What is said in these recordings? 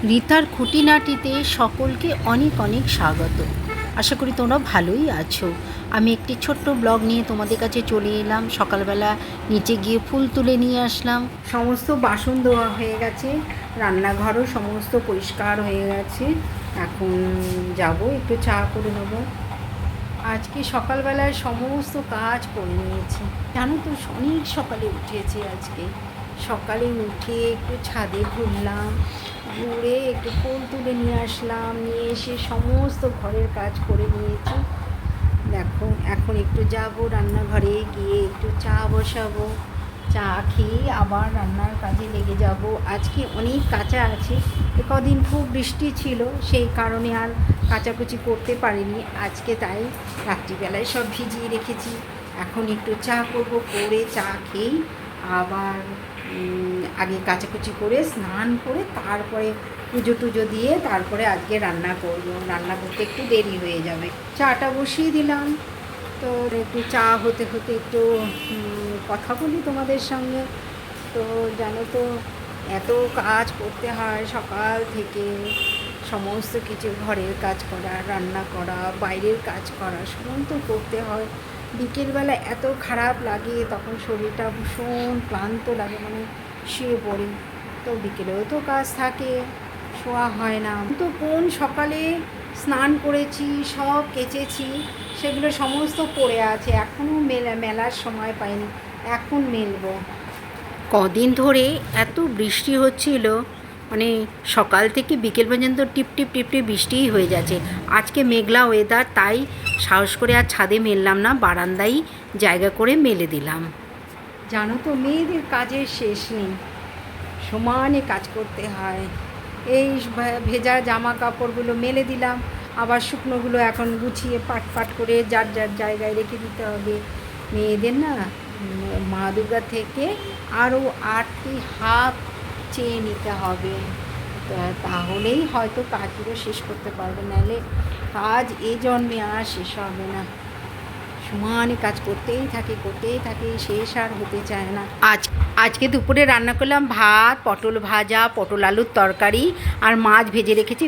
রিতার খুঁটিনাটিতে সকলকে অনেক অনেক স্বাগত। আশা করি তোমরা ভালোই আছো। আমি একটি ছোট্ট ব্লগ নিয়ে তোমাদের কাছে চলে এলাম। সকালবেলা নিচে গিয়ে ফুল তুলে নিয়ে আসলাম। সমস্ত বাসন ধোয়া হয়ে গেছে, রান্নাঘরও সমস্ত পরিষ্কার হয়ে গেছে। এখন যাব একটু চা করে নেবো। আজকে সকালবেলায় সমস্ত কাজ করে নিয়েছি। জানো তো, অনেক সকালে উঠেছি আজকে। সকালে উঠে একটু ছাদে ঘুরলাম, ঘুরে একটু ফুল তুলে নিয়ে আসলাম, নিয়ে এসে সমস্ত ঘরের কাজ করে নিয়েছি। দেখো, এখন একটু যাব রান্নাঘরে, গিয়ে একটু চা বসাবো। চা খেয়ে আবার রান্নার কাজে লেগে যাব। আজকে অনেক কাঁচা আছে, কদিন খুব বৃষ্টি ছিল, সেই কারণে আর কাচাকুচি করতে পারিনি। আজকে তাই রাত্রিবেলায় সব ভিজিয়ে রেখেছি। এখন একটু চা করব, করে চা খেয়েই আবার আগে কাচাকুচি করে স্নান করে তারপরে পুজো টুজো দিয়ে তারপরে আজকে রান্না করব। রান্না করতে একটু দেরি হয়ে যাবে। চাটা বসিয়ে দিলাম। তো একটু চা হতে হতে একটু কথা বলি তোমাদের সঙ্গে। তো জানো তো, এত কাজ করতে হয় সকাল থেকে, সমস্ত কিছু ঘরের কাজ করা, রান্না করা, বাইরের কাজ করা, সমস্ত করতে হয়। বিকেলবেলা এত খারাপ লাগে, তখন শরীরটা ভীষণ ক্লান্ত লাগে, মানে শুয়ে পড়ি। তো বিকেলেও তো কাজ থাকে, শোয়া হয় না। তো কোন সকালে স্নান করেছি, সব কেচেছি, সেগুলো সমস্ত পড়ে আছে, এখনও মেলার সময় পাইনি, এখন মেলবো। কদিন ধরে এত বৃষ্টি হচ্ছিল, মানে সকাল থেকে বিকেল পর্যন্ত টিপ টিপ টিপ টিপ বৃষ্টিই হয়ে যাচ্ছে। আজকে মেঘলা ওয়েদার, তাই সাহস করে আর ছাদে মেললাম না, বারান্দায় জায়গা করে মেলে দিলাম। জানো তো, মেয়েদের কাজের শেষ নেই, সমানে কাজ করতে হয়। এই ভেজা জামা কাপড়গুলো মেলে দিলাম, আবার শুকনোগুলো এখন গুছিয়ে পাট পাট করে যার যার জায়গায় রেখে দিতে হবে। মেয়েদের না, মা দুর্গা থেকে আরও 8টি হাত চেয়ে নিতে হবে, তাহলেই হয়তো কাজগুলো শেষ করতে পারবে, নাহলে কাজ এ জন্মে আর শেষ হবে না। সমানে কাজ করতেই থাকে, শেষ আর হতে চায় না। আজকে দুপুরে রান্না করলাম ভাত, পটল ভাজা, পটল আলুর তরকারি, আর মাছ ভেজে রেখেছি,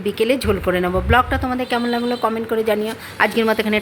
বিকেলে ঝোল করে নেবো। ব্লগটা তোমাদের কেমন লাগলো কমেন্ট করে জানিও। আজকের মতো এখানে